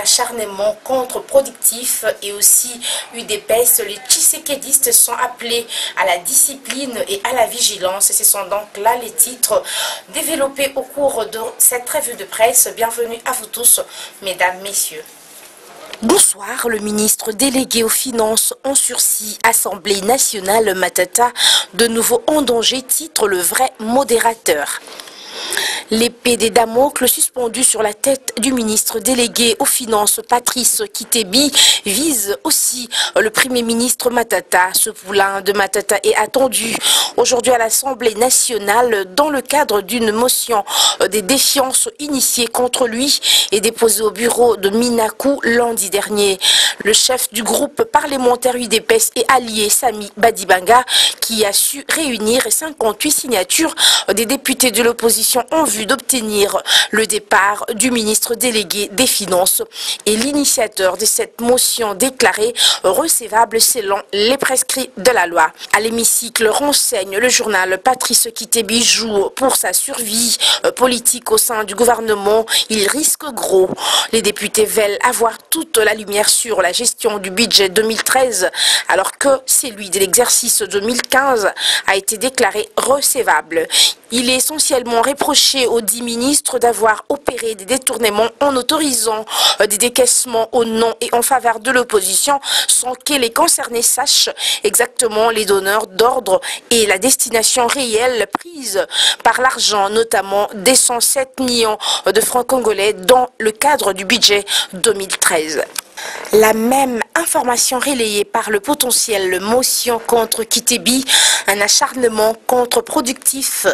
acharnement contre-productif et aussi UDPS. Les Tshisekedistes sont appelés à la discipline et à la vigilance. Ce sont donc là les titres développés au cours de cette revue de presse. Bienvenue à vous tous, mesdames, messieurs. Bonsoir, le ministre délégué aux Finances en sursis, Assemblée nationale Matata, de nouveau en danger, titre le vrai modérateur. L'épée des Damocles suspendue sur la tête du ministre délégué aux Finances, Patrice Kitebi, vise aussi le Premier ministre Matata. Ce poulain de Matata est attendu aujourd'hui à l'Assemblée nationale dans le cadre d'une motion des défiances initiées contre lui et déposée au bureau de Minakou lundi dernier. Le chef du groupe parlementaire UDPS et allié Sami Badibanga, qui a su réunir 58 signatures des députés de l'opposition en vue d'obtenir le départ du ministre délégué des Finances, et l'initiateur de cette motion déclarée recevable selon les prescrits de la loi. À l'hémicycle, renseigne le journal, Patrice Kitebi joue pour sa survie politique au sein du gouvernement. Il risque gros. Les députés veulent avoir toute la lumière sur la gestion du budget 2013 alors que celui de l'exercice 2015 a été déclaré recevable. Il est essentiellement reproché aux 10 ministres d'avoir opéré des détournements en autorisant des décaissements au nom et en faveur de l'opposition sans que les concernés sachent exactement les donneurs d'ordre et la destination réelle prise par l'argent, notamment des 107 millions de francs congolais dans le cadre du budget 2013. La même information relayée par le potentiel motion contre Kitebi, un acharnement contre-productif.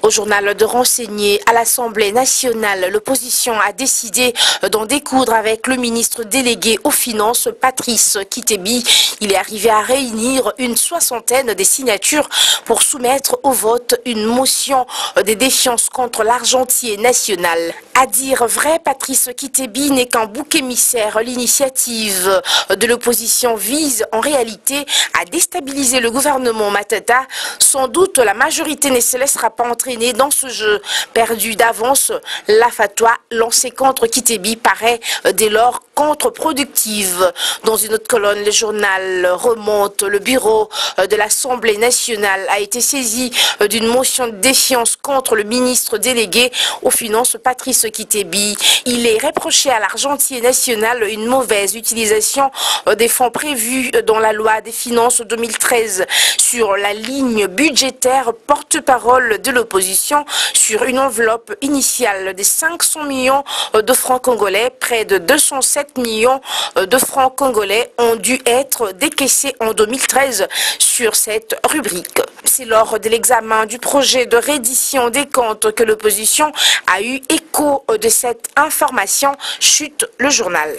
Au journal de renseigner à l'Assemblée nationale, l'opposition a décidé d'en découdre avec le ministre délégué aux Finances, Patrice Kitebi. Il est arrivé à réunir une soixantaine de signatures pour soumettre au vote une motion de défiance contre l'argentier national. À dire vrai, Patrice Kitebi n'est qu'un bouc émissaire. L'initiative de l'opposition vise en réalité à déstabiliser le gouvernement Matata. Sans doute, la majorité ne se laissera pas entraîner dans ce jeu perdu d'avance. La fatwa lancée contre Kitebi paraît dès lors contre-productive. Dans une autre colonne, le journal remonte. Le bureau de l'Assemblée nationale a été saisi d'une motion de défiance contre le ministre délégué aux Finances, Patrice Kitebi. Il est reproché à l'argentier national une mauvaise utilisation des fonds prévus dans la loi des finances 2013 sur la ligne budgétaire. Porte-parole de l'opposition sur une enveloppe initiale de 500 millions de francs congolais. Près de 207 millions de francs congolais ont dû être décaissés en 2013 sur cette rubrique. C'est lors de l'examen du projet de reddition des comptes que l'opposition a eu écho de cette information, chute le journal.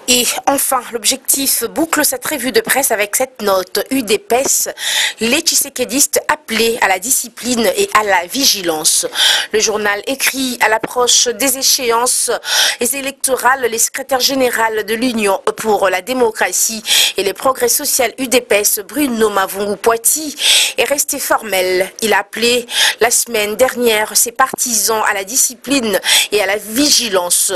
Et enfin, l'objectif boucle cette revue de presse avec cette note UDPS, les Tshisekedistes appelés à la discipline et à la vigilance. Le journal écrit à l'approche des échéances électorales, le secrétaire général de l'Union pour la démocratie et les progrès social UDPS, Bruno Mavungu-Poiti, est resté formel. Il a appelé la semaine dernière ses partisans à la discipline et à la vigilance.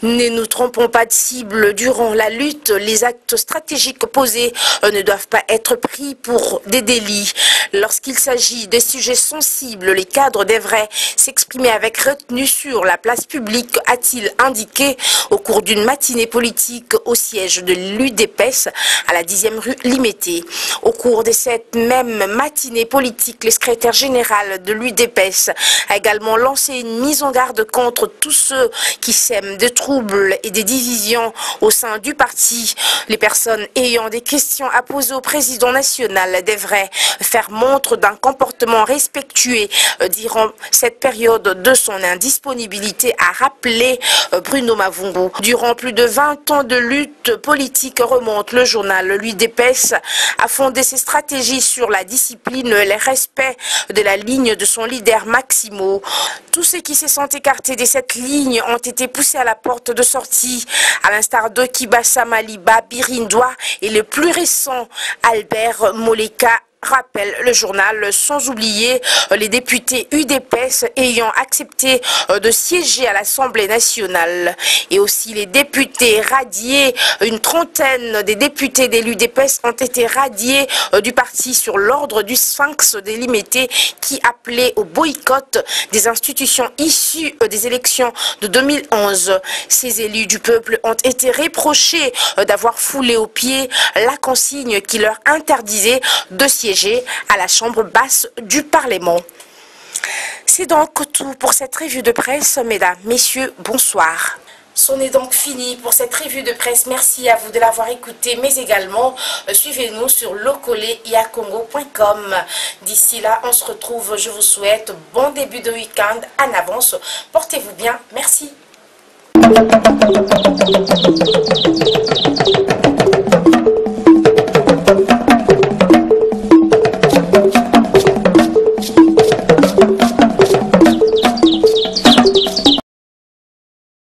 Ne nous trompons pas de cible. Durant la lutte, les actes stratégiques posés ne doivent pas être pris pour des délits. Lorsqu'il s'agit de sujets sensibles, les cadres devraient s'exprimer avec retenue sur la place publique, a-t-il indiqué au cours d'une matinée politique au siège de l'UDPS à la 10e rue Limété. Au cours de cette même matinée politique, le secrétaire général de l'UDPS a également lancé une mise en garde contre tous ceux qui sèment des troubles et des divisions au sein du parti. Les personnes ayant des questions à poser au président national devraient faire montre d'un comportement respectueux durant cette période de son indisponibilité, a rappelé Bruno Mavungu. Durant plus de 20 ans de lutte politique, remonte le journal, l'UDPS a fondé ses stratégies sur la discipline et le respect de la ligne de son leader Maximo. Tous ceux qui se sont écartés de cette ligne ont été poussés à la porte de sortie, à l'instar de Kibasa Maliba Birindoa et le plus récent Albert Moleka rappelle le journal, sans oublier les députés UDPS ayant accepté de siéger à l'Assemblée nationale et aussi les députés radiés. Une trentaine des députés de l'UDPS ont été radiés du parti sur l'ordre du Sphinx délimité qui appelait au boycott des institutions issues des élections de 2011. Ces élus du peuple ont été reprochés d'avoir foulé aux pieds la consigne qui leur interdisait de siéger à la chambre basse du Parlement. C'est donc tout pour cette revue de presse, mesdames, messieurs, bonsoir. C'en est donc fini pour cette revue de presse. Merci à vous de l'avoir écouté, mais également suivez-nous sur locoleiacongo.com. D'ici là, on se retrouve. Je vous souhaite bon début de week-end en avance. Portez-vous bien. Merci.